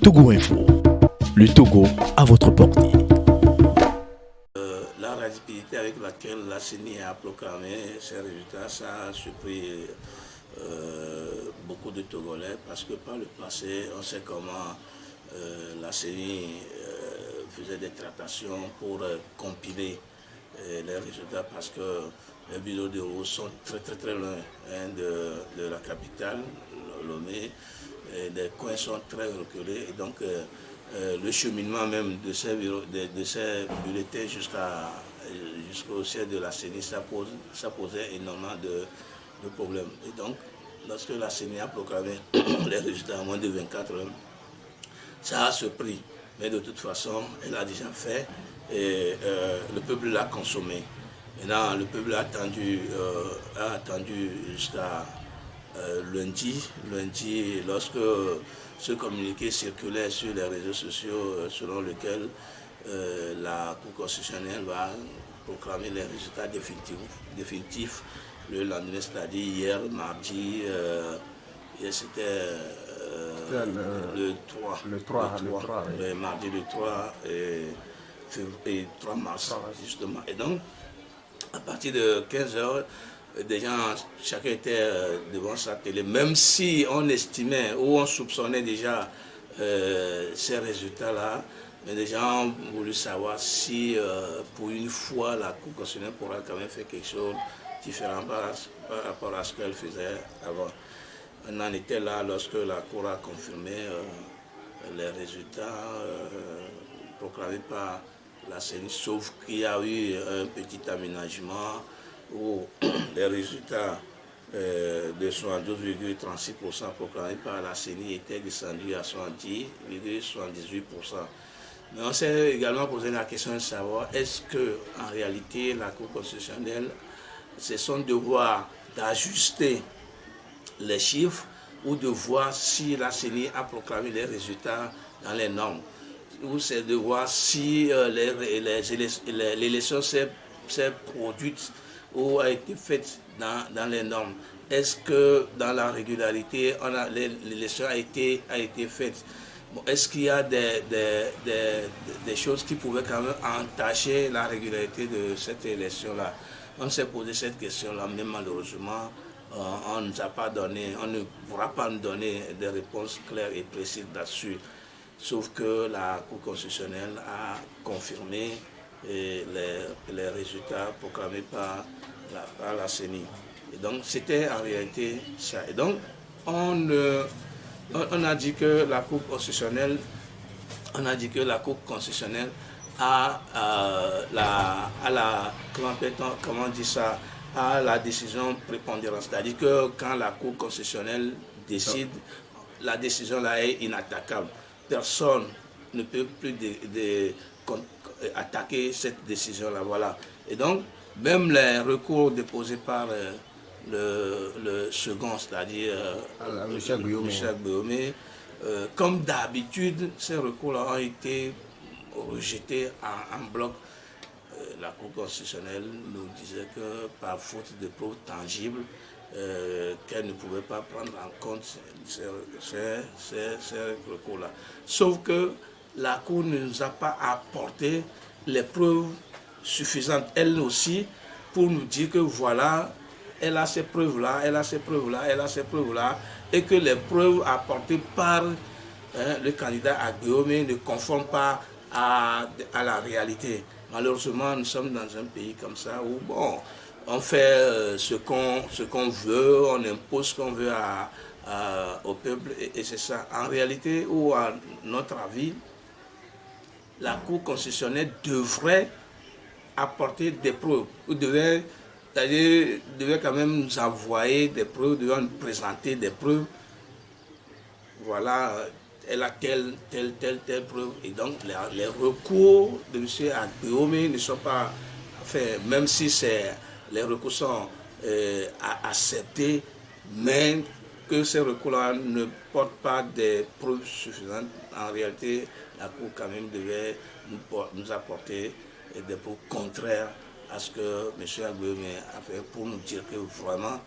Togo Info, le Togo à votre portée. La rapidité avec laquelle la CENI a proclamé ses résultats, ça a surpris beaucoup de Togolais parce que par le passé, on sait comment la CENI faisait des tractations pour compiler les résultats parce que les bureaux de vote sont très loin de la capitale, Lomé, et les coins sont très reculés et donc le cheminement même de ces bulletins jusqu'au siège de la CENI, ça posait énormément de problèmes. Et donc, lorsque la CENI a proclamé les résultats en moins de 24 heures, ça a surpris. Mais de toute façon, elle a déjà fait et le peuple l'a consommé. Maintenant, le peuple a attendu jusqu'à lundi, lorsque ce communiqué circulait sur les réseaux sociaux selon lequel la Cour constitutionnelle va proclamer les résultats définitifs le lendemain, c'est-à-dire hier, mardi, hier c'était le 3, oui. Mardi le 3 et 3 mars, justement. Et donc, à partir de 15 heures, des gens, chacun était devant sa télé, même si on estimait ou on soupçonnait déjà ces résultats-là, mais les gens ont voulu savoir si pour une fois la Cour constitutionnelle pourra quand même faire quelque chose différent par rapport à ce qu'elle faisait avant. On en était là lorsque la Cour a confirmé les résultats proclamés par la CENI, sauf qu'il y a eu un petit aménagement où les résultats de 72,36% proclamés par la CENI étaient descendus à 70,78%. Mais on s'est également posé la question de savoir est-ce qu'en réalité la Cour constitutionnelle, c'est son devoir d'ajuster les chiffres ou de voir si la CENI a proclamé les résultats dans les normes, ou c'est de voir si l'élection s'est produite ou a été faite dans les normes. Est-ce que dans la régularité, l'élection a été faite? Bon, est-ce qu'il y a des choses qui pouvaient quand même entacher la régularité de cette élection-là? On s'est posé cette question-là, mais malheureusement, on ne pourra pas nous donner des réponses claires et précises là-dessus. Sauf que la Cour constitutionnelle a confirmé les résultats proclamés par la CENI. Et donc, c'était en réalité ça. Et donc, on a dit que la Cour constitutionnelle a la décision prépondérante. C'est-à-dire que quand la Cour constitutionnelle décide, la décision là est inattaquable. Personne ne peut plus attaquer cette décision-là. Voilà. Et donc, même les recours déposés par le second, c'est-à-dire Michel Guillaume, comme d'habitude, ces recours-là ont été rejetés en bloc. La Cour constitutionnelle nous disait que par faute de preuves tangibles, qu'elle ne pouvait pas prendre en compte ces recours-là. Sauf que la Cour ne nous a pas apporté les preuves suffisantes, elle aussi, pour nous dire que voilà, elle a ces preuves-là, et que les preuves apportées par le candidat à Guillaume ne conforment pas à la réalité. Malheureusement, nous sommes dans un pays comme ça où, bon, on fait ce qu'on veut, on impose ce qu'on veut au peuple, et c'est ça. En réalité, ou à notre avis, la Cour constitutionnelle devrait apporter des preuves, ou devait quand même nous envoyer des preuves, devait nous présenter des preuves. Voilà, elle a telle preuve. Et donc, les recours de M. Guillaume ne sont pas faits, même si les recours sont acceptés, mais que ces recours-là ne portent pas des preuves suffisantes. En réalité, la Cour quand même devait nous apporter des preuves contraires à ce que M. Guillaume a fait pour nous dire que vraiment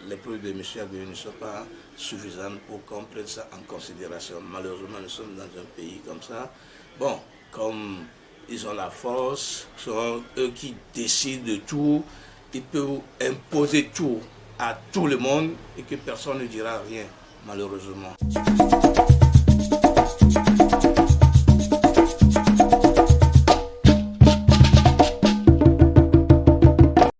les preuves de M. Aguirre ne sont pas suffisantes pour qu'on prenne ça en considération. Malheureusement, nous sommes dans un pays comme ça. Bon, comme ils ont la force, ce sont eux qui décident de tout, ils peuvent imposer tout à tout le monde et que personne ne dira rien, malheureusement.